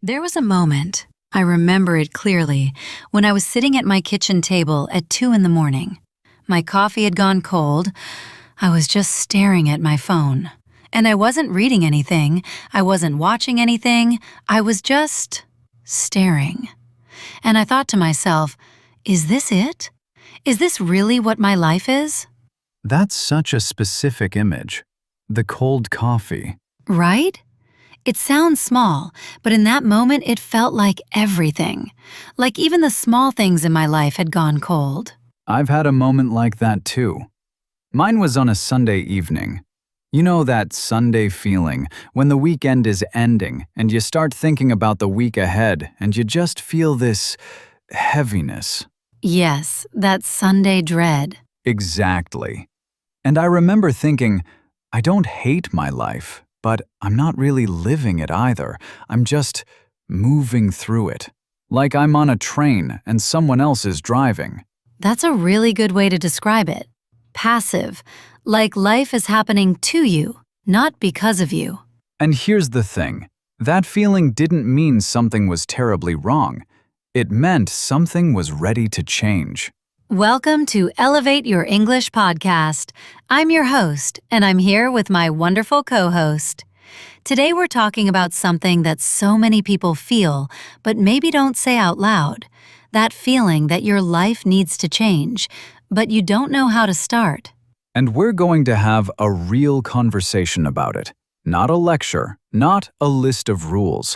There was a moment, I remember it clearly, when I was sitting at my kitchen table at 2 in the morning. My coffee had gone cold. I was just staring at my phone. And I wasn't reading anything. I wasn't watching anything. I was just staring. And I thought to myself, is this it? Is this really what my life is? That's such a specific image. The cold coffee. Right? It sounds small, but in that moment it felt like everything. Like even the small things in my life had gone cold. I've had a moment like that too. Mine was on a Sunday evening. You know that Sunday feeling when the weekend is ending and you start thinking about the week ahead and you just feel this heaviness. Yes, that Sunday dread. Exactly. And I remember thinking, I don't hate my life, but I'm not really living it either. I'm just moving through it. Like I'm on a train and someone else is driving. That's a really good way to describe it. Passive, like life is happening to you, not because of you. And here's the thing. That feeling didn't mean something was terribly wrong. It meant something was ready to change. Welcome to Elevate Your English podcast. I'm your host, and I'm here with my wonderful co-host. Today we're talking about something that so many people feel, but maybe don't say out loud. That feeling that your life needs to change, but you don't know how to start. And we're going to have a real conversation about it. Not a lecture, not a list of rules.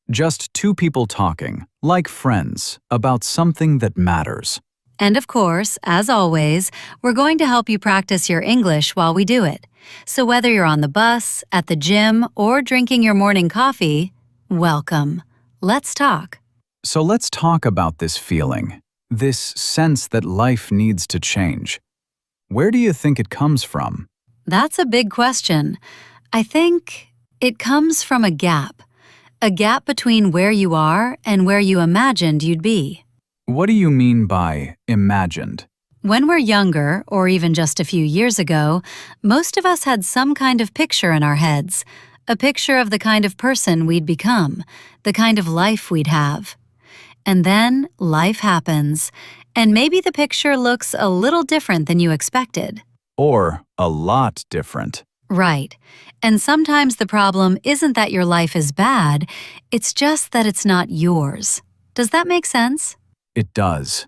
Just two people talking, like friends, about something that matters. And of course, as always, we're going to help you practice your English while we do it. So whether you're on the bus, at the gym, or drinking your morning coffee, welcome. Let's talk. So let's talk about this feeling, this sense that life needs to change. Where do you think it comes from? That's a big question. I think it comes from a gap between where you are and where you imagined you'd be. What do you mean by imagined? When we're younger, or even just a few years ago, most of us had some kind of picture in our heads, a picture of the kind of person we'd become, the kind of life we'd have. And then life happens, and maybe the picture looks a little different than you expected. Or a lot different. Right. And sometimes the problem isn't that your life is bad, it's just that it's not yours. Does that make sense? It does.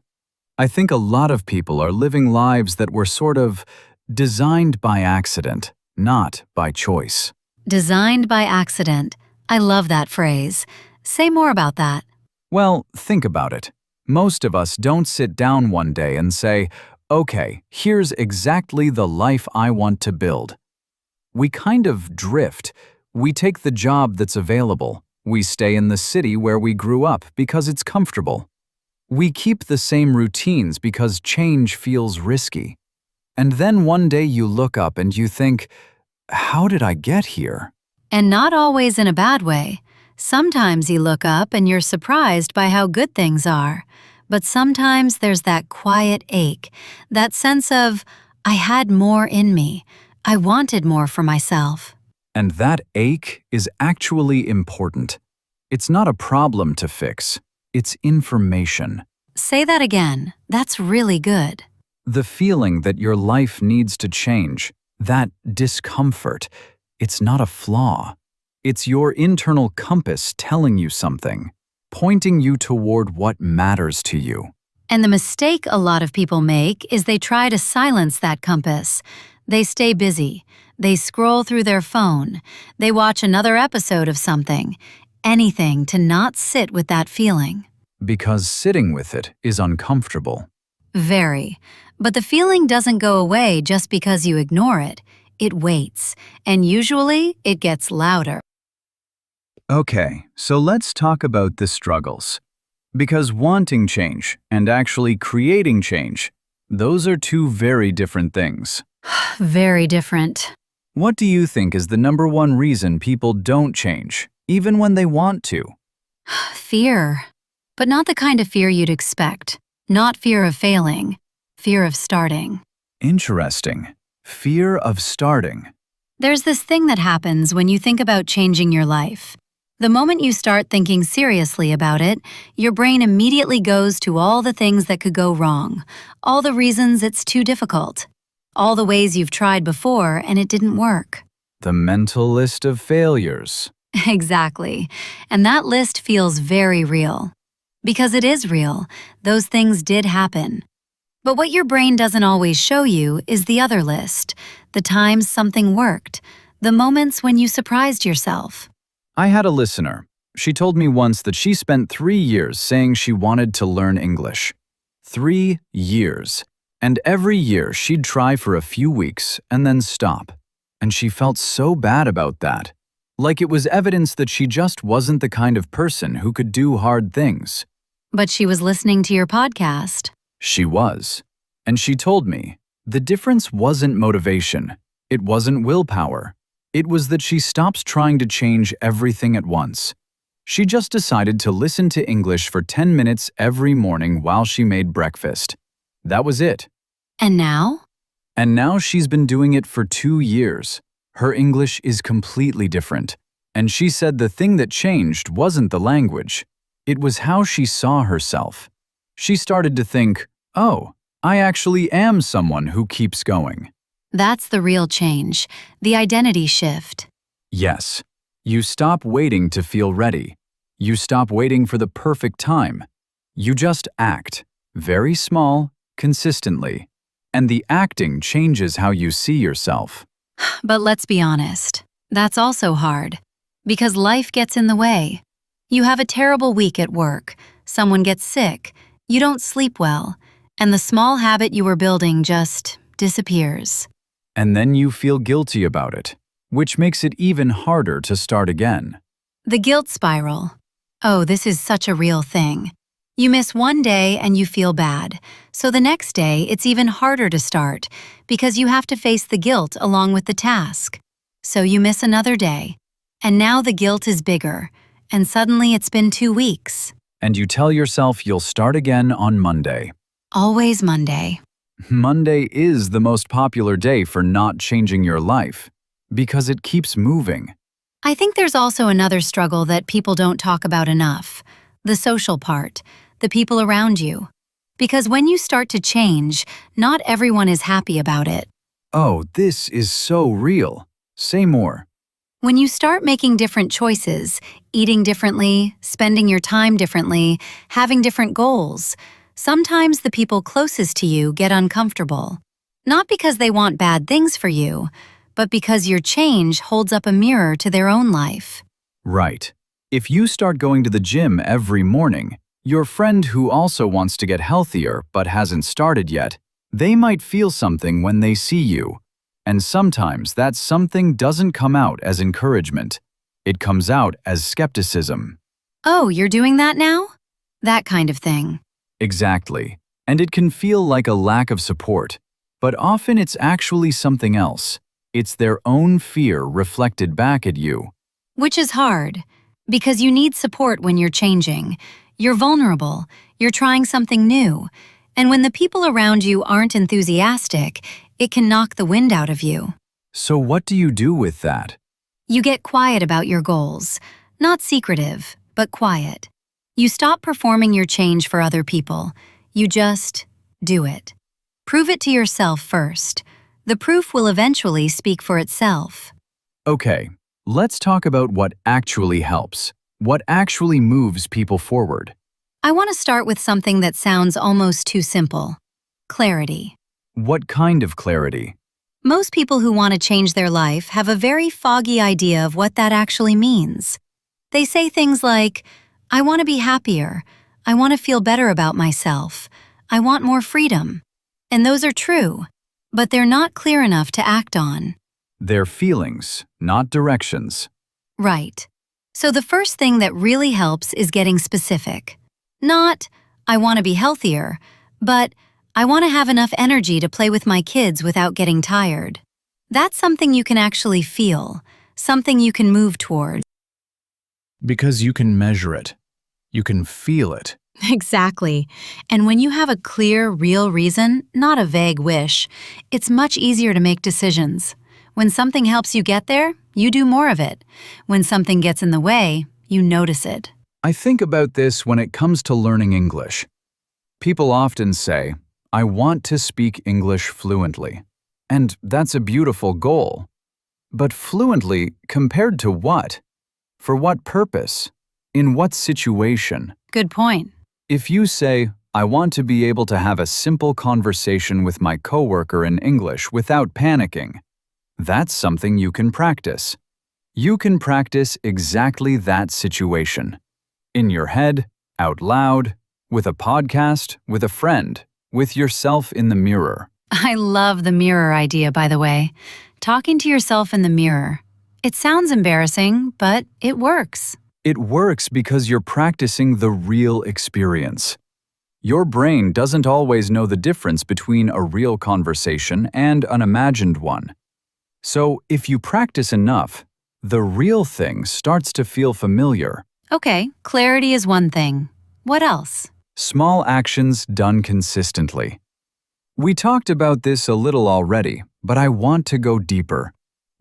I think a lot of people are living lives that were sort of designed by accident, not by choice. Designed by accident. I love that phrase. Say more about that. Well, think about it. Most of us don't sit down one day and say, okay, here's exactly the life I want to build. We kind of drift. We take the job that's available. We stay in the city where we grew up because it's comfortable. We keep the same routines because change feels risky. And then one day you look up and you think, how did I get here? And not always in a bad way. Sometimes you look up and you're surprised by how good things are. But sometimes there's that quiet ache, that sense of, I had more in me. I wanted more for myself. And that ache is actually important. It's not a problem to fix. It's information. Say that again. That's really good. The feeling that your life needs to change, that discomfort, it's not a flaw. It's your internal compass telling you something, pointing you toward what matters to you. And the mistake a lot of people make is they try to silence that compass. They stay busy. They scroll through their phone. They watch another episode of something. Anything to not sit with that feeling. Because sitting with it is uncomfortable. Very. But the feeling doesn't go away just because you ignore it. It waits, and usually it gets louder. Okay, so let's talk about the struggles. Because wanting change and actually creating change, those are two very different things. Very different. What do you think is the number one reason people don't change, even when they want to? Fear. But not the kind of fear you'd expect. Not fear of failing. Fear of starting. Interesting. Fear of starting. There's this thing that happens when you think about changing your life. The moment you start thinking seriously about it, your brain immediately goes to all the things that could go wrong, all the reasons it's too difficult, all the ways you've tried before and it didn't work. The mental list of failures. Exactly. And that list feels very real. Because it is real, those things did happen. But what your brain doesn't always show you is the other list, the times something worked, the moments when you surprised yourself. I had a listener. She told me once that she spent 3 years saying she wanted to learn English. 3 years. And every year she'd try for a few weeks and then stop. And she felt so bad about that. Like it was evidence that she just wasn't the kind of person who could do hard things. But she was listening to your podcast. She was. And she told me, the difference wasn't motivation. It wasn't willpower. It was that she stops trying to change everything at once. She just decided to listen to English for 10 minutes every morning while she made breakfast. That was it. And now? And now she's been doing it for 2 years. Her English is completely different. And she said the thing that changed wasn't the language. It was how she saw herself. She started to think, oh, I actually am someone who keeps going. That's the real change, the identity shift. Yes. You stop waiting to feel ready. You stop waiting for the perfect time. You just act, very small, consistently. And the acting changes how you see yourself. But let's be honest, that's also hard. Because life gets in the way. You have a terrible week at work, someone gets sick, you don't sleep well, and the small habit you were building just disappears. And then you feel guilty about it, which makes it even harder to start again. The guilt spiral. Oh, this is such a real thing. You miss one day and you feel bad, so the next day it's even harder to start because you have to face the guilt along with the task. So you miss another day, and now the guilt is bigger, and suddenly it's been 2 weeks. And you tell yourself you'll start again on Monday. Always Monday. Monday is the most popular day for not changing your life, because it keeps moving. I think there's also another struggle that people don't talk about enough, the social part, the people around you. Because when you start to change, not everyone is happy about it. Oh, this is so real. Say more. When you start making different choices, eating differently, spending your time differently, having different goals, sometimes the people closest to you get uncomfortable. Not because they want bad things for you, but because your change holds up a mirror to their own life. Right. If you start going to the gym every morning, your friend who also wants to get healthier but hasn't started yet, they might feel something when they see you. And sometimes that something doesn't come out as encouragement. It comes out as skepticism. Oh, you're doing that now? That kind of thing. Exactly. And it can feel like a lack of support. But often it's actually something else. It's their own fear reflected back at you. Which is hard, because you need support when you're changing. You're vulnerable, you're trying something new, and when the people around you aren't enthusiastic, it can knock the wind out of you. So what do you do with that? You get quiet about your goals, not secretive, but quiet. You stop performing your change for other people. You just do it. Prove it to yourself first. The proof will eventually speak for itself. Okay, let's talk about what actually helps. What actually moves people forward. I want to start with something that sounds almost too simple. Clarity. What kind of clarity? Most people who want to change their life have a very foggy idea of what that actually means. They say things like, I want to be happier. I want to feel better about myself. I want more freedom. And those are true, but they're not clear enough to act on. They're feelings, not directions. Right. So the first thing that really helps is getting specific. Not, I want to be healthier, but I want to have enough energy to play with my kids without getting tired. That's something you can actually feel, something you can move toward. Because you can measure it. You can feel it. Exactly. And when you have a clear, real reason, not a vague wish, it's much easier to make decisions. When something helps you get there, you do more of it. When something gets in the way, You notice it. I think about this when it comes to learning English. People often say, I want to speak English fluently. And that's a beautiful goal. But fluently compared to what? For what purpose? In what situation? Good point. If you say, I want to be able to have a simple conversation with my coworker in English without panicking, that's something you can practice. You can practice exactly that situation. In your head, out loud, with a podcast, with a friend, with yourself in the mirror. I love the mirror idea, by the way. Talking to yourself in the mirror. It sounds embarrassing, but it works. It works because you're practicing the real experience. Your brain doesn't always know the difference between a real conversation and an imagined one. So if you practice enough, the real thing starts to feel familiar. Okay, clarity is one thing. What else? Small actions done consistently. We talked about this a little already, but I want to go deeper.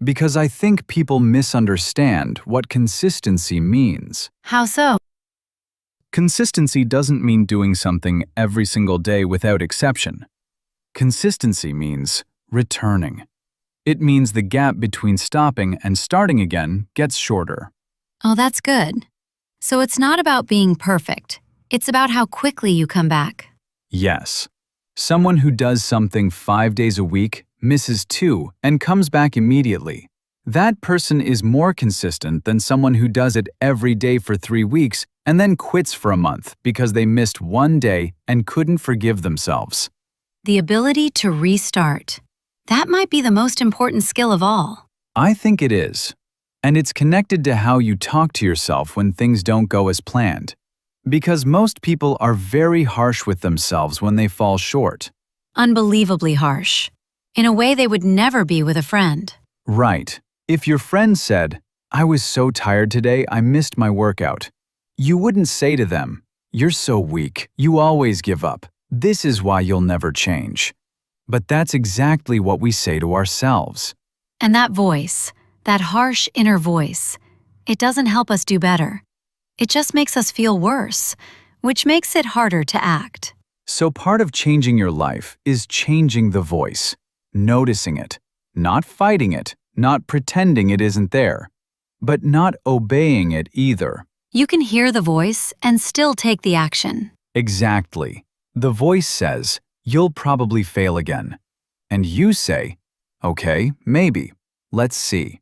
Because I think people misunderstand what consistency means. How so? Consistency doesn't mean doing something every single day without exception. Consistency means returning. It means the gap between stopping and starting again gets shorter. Oh, that's good. So it's not about being perfect. It's about how quickly you come back. Yes. Someone who does something 5 days a week misses 2 and comes back immediately. That person is more consistent than someone who does it every day for 3 weeks and then quits for a month because they missed 1 day and couldn't forgive themselves. The ability to restart. That might be the most important skill of all. I think it is. And it's connected to how you talk to yourself when things don't go as planned. Because most people are very harsh with themselves when they fall short. Unbelievably harsh. In a way they would never be with a friend. Right. If your friend said, I was so tired today I missed my workout, you wouldn't say to them, you're so weak, you always give up. This is why you'll never change. But that's exactly what we say to ourselves. And that voice, that harsh inner voice, it doesn't help us do better. It just makes us feel worse, which makes it harder to act. So part of changing your life is changing the voice, noticing it, not fighting it, not pretending it isn't there, but not obeying it either. You can hear the voice and still take the action. Exactly. The voice says, you'll probably fail again. And you say, okay, maybe. Let's see.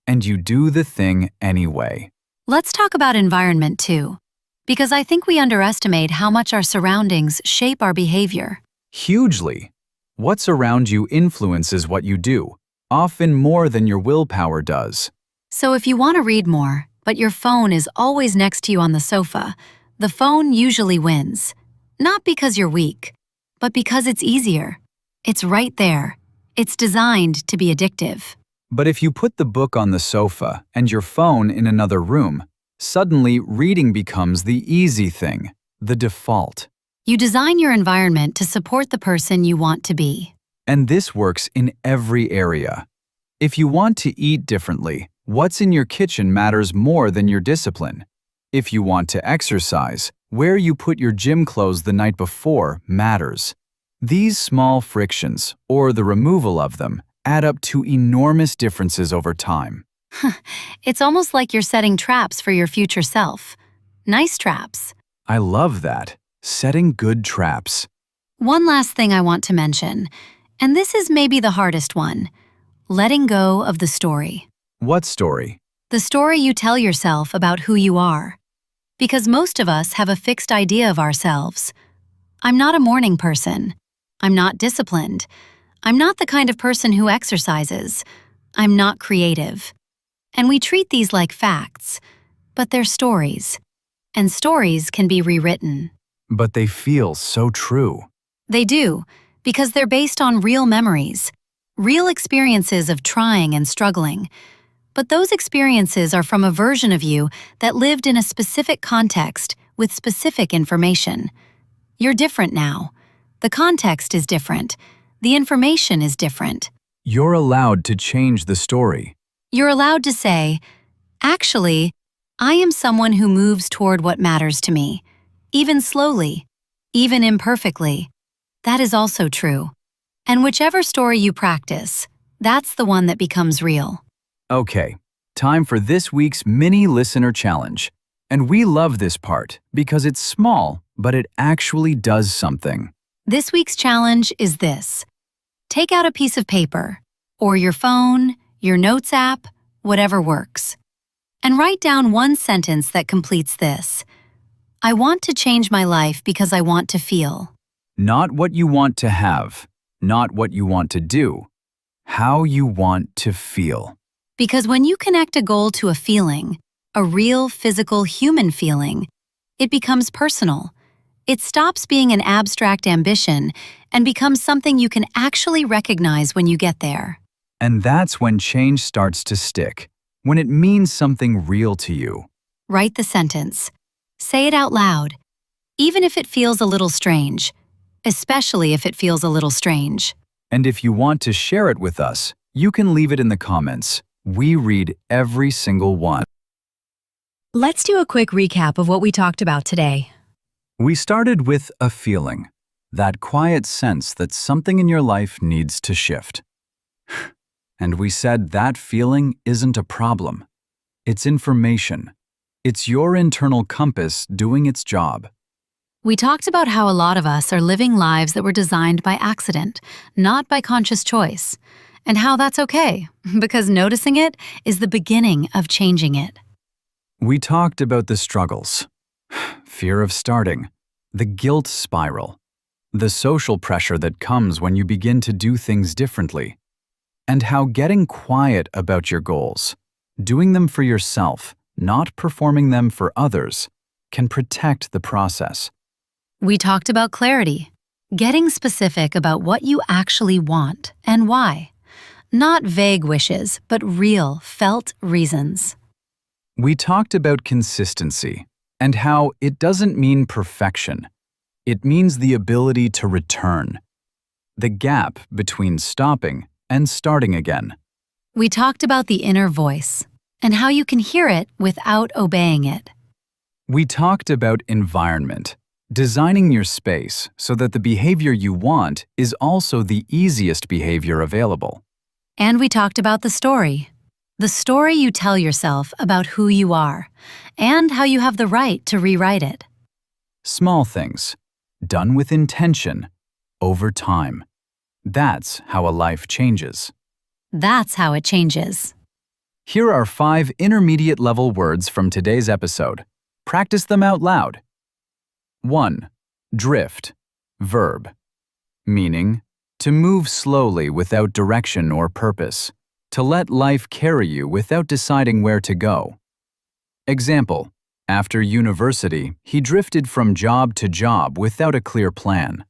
And you do the thing anyway. Let's talk about environment too, because I think we underestimate how much our surroundings shape our behavior. Hugely. What's around you influences what you do, often more than your willpower does. So if you want to read more, but your phone is always next to you on the sofa, the phone usually wins. Not because you're weak, but because it's easier. It's right there. It's designed to be addictive. But if you put the book on the sofa and your phone in another room, suddenly reading becomes the easy thing, the default. You design your environment to support the person you want to be. And this works in every area. If you want to eat differently, what's in your kitchen matters more than your discipline. If you want to exercise, where you put your gym clothes the night before matters. These small frictions, or the removal of them, add up to enormous differences over time. It's almost like you're setting traps for your future self. Nice traps. I love that. Setting good traps. One last thing I want to mention, and this is maybe the hardest one. Letting go of the story. What story? The story you tell yourself about who you are. Because most of us have a fixed idea of ourselves. I'm not a morning person. I'm not disciplined. I'm not the kind of person who exercises. I'm not creative. And we treat these like facts, but they're stories. And stories can be rewritten. But they feel so true. They do, because they're based on real memories, real experiences of trying and struggling. But those experiences are from a version of you that lived in a specific context with specific information. You're different now. The context is different. The information is different. You're allowed to change the story. You're allowed to say, actually, I am someone who moves toward what matters to me, even slowly, even imperfectly. That is also true. And whichever story you practice, that's the one that becomes real. Okay, time for this week's mini listener challenge. And we love this part because it's small, but it actually does something. This week's challenge is this. Take out a piece of paper, or your phone, your notes app, whatever works, and write down one sentence that completes this. I want to change my life because I want to feel. Not what you want to have, not what you want to do, how you want to feel. Because when you connect a goal to a feeling, a real physical human feeling, it becomes personal. It stops being an abstract ambition and becomes something you can actually recognize when you get there. And that's when change starts to stick, when it means something real to you. Write the sentence. Say it out loud, even if it feels a little strange, especially if it feels a little strange. And if you want to share it with us, you can leave it in the comments. We read every single one. Let's do a quick recap of what we talked about today. We started with a feeling, that quiet sense that something in your life needs to shift. And we said that feeling isn't a problem. It's information. It's your internal compass doing its job. We talked about how a lot of us are living lives that were designed by accident, not by conscious choice, and how that's okay, because noticing it is the beginning of changing it. We talked about the struggles, fear of starting, the guilt spiral, the social pressure that comes when you begin to do things differently, and how getting quiet about your goals, doing them for yourself, not performing them for others, can protect the process. We talked about clarity, getting specific about what you actually want and why. Not vague wishes, but real, felt reasons. We talked about consistency and how it doesn't mean perfection. It means the ability to return. The gap between stopping and starting again. We talked about the inner voice and how you can hear it without obeying it. We talked about environment, designing your space so that the behavior you want is also the easiest behavior available. And we talked about the story you tell yourself about who you are, and how you have the right to rewrite it. Small things, done with intention, over time. That's how a life changes. That's how it changes. Here are 5 intermediate-level words from today's episode. Practice them out loud. 1. Drift, verb. Meaning, to move slowly without direction or purpose. To let life carry you without deciding where to go. Example, after university, he drifted from job to job without a clear plan.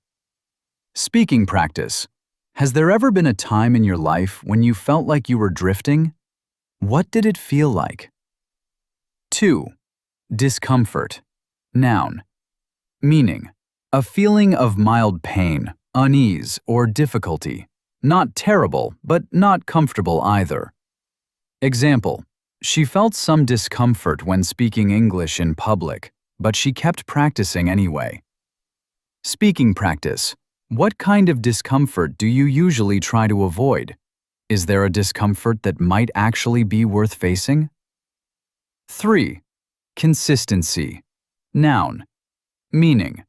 Speaking practice. Has there ever been a time in your life when you felt like you were drifting? What did it feel like? 2. Discomfort, noun. Meaning, a feeling of mild pain, unease, or difficulty. Not terrible, but not comfortable either. Example, she felt some discomfort when speaking English in public, but she kept practicing anyway. Speaking practice. What kind of discomfort do you usually try to avoid? Is there a discomfort that might actually be worth facing? 3. Consistency, noun. Meaning,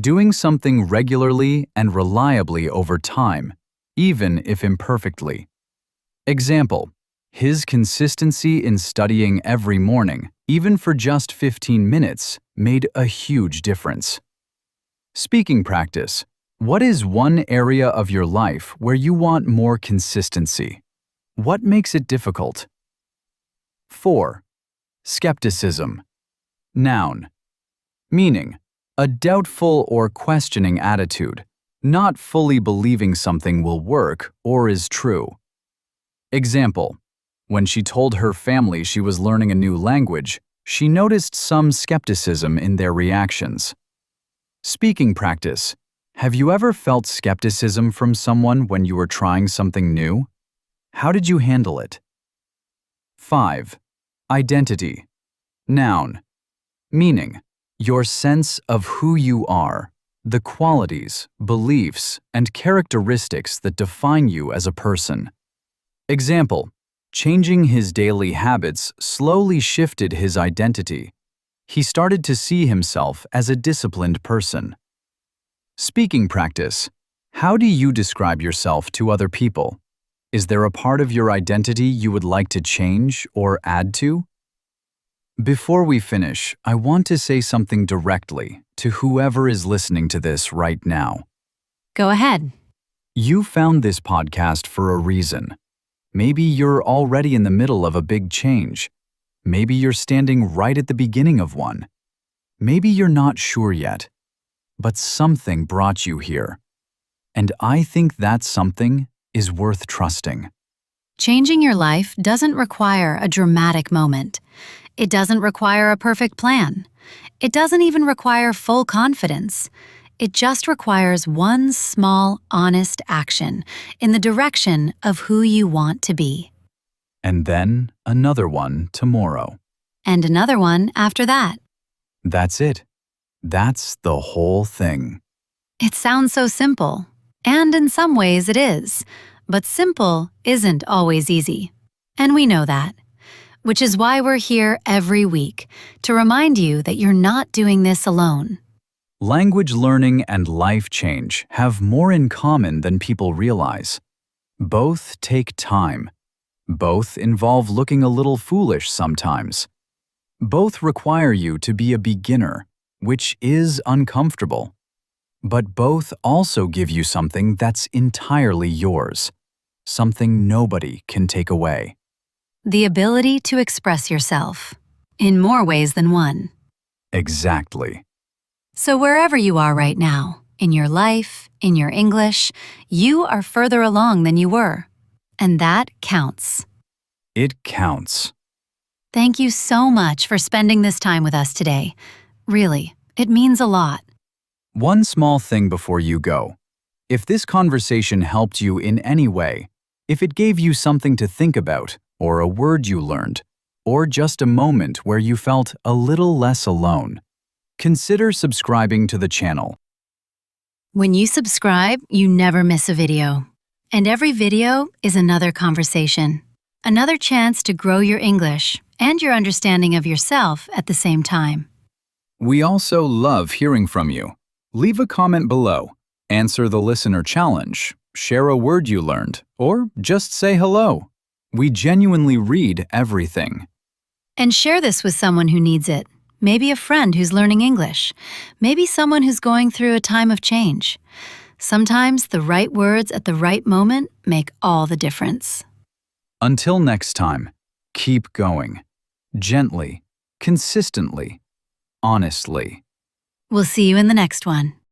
doing something regularly and reliably over time, even if imperfectly. Example, his consistency in studying every morning, even for just 15 minutes, made a huge difference. Speaking practice. What is one area of your life where you want more consistency? What makes it difficult? 4. Skepticism, noun. Meaning, a doubtful or questioning attitude, not fully believing something will work or is true. Example, when she told her family she was learning a new language, she noticed some skepticism in their reactions. Speaking practice. Have you ever felt skepticism from someone when you were trying something new? How did you handle it? 5. Identity, Noun. Meaning, your sense of who you are, the qualities, beliefs, and characteristics that define you as a person. Example, changing his daily habits slowly shifted his identity. He started to see himself as a disciplined person. Speaking practice. How do you describe yourself to other people? Is there a part of your identity you would like to change or add to? Before we finish, I want to say something directly to whoever is listening to this right now. Go ahead. You found this podcast for a reason. Maybe you're already in the middle of a big change. Maybe you're standing right at the beginning of one. Maybe you're not sure yet, but something brought you here. And I think that something is worth trusting. Changing your life doesn't require a dramatic moment. It doesn't require a perfect plan. It doesn't even require full confidence. It just requires one small, honest action in the direction of who you want to be. And then another one tomorrow. And another one after that. That's it. That's the whole thing. It sounds so simple. And in some ways it is. But simple isn't always easy. And we know that. Which is why we're here every week, to remind you that you're not doing this alone. Language learning and life change have more in common than people realize. Both take time. Both involve looking a little foolish sometimes. Both require you to be a beginner, which is uncomfortable. But both also give you something that's entirely yours, something nobody can take away. The ability to express yourself, in more ways than one. Exactly. So wherever you are right now, in your life, in your English, you are further along than you were. And that counts. It counts. Thank you so much for spending this time with us today. Really, it means a lot. One small thing before you go. If this conversation helped you in any way, if it gave you something to think about, or a word you learned, or just a moment where you felt a little less alone, consider subscribing to the channel. When you subscribe, you never miss a video. And every video is another conversation, another chance to grow your English and your understanding of yourself at the same time. We also love hearing from you. Leave a comment below, answer the listener challenge, share a word you learned, or just say hello. We genuinely read everything. And share this with someone who needs it. Maybe a friend who's learning English. Maybe someone who's going through a time of change. Sometimes the right words at the right moment make all the difference. Until next time, keep going. Gently, consistently, honestly. We'll see you in the next one.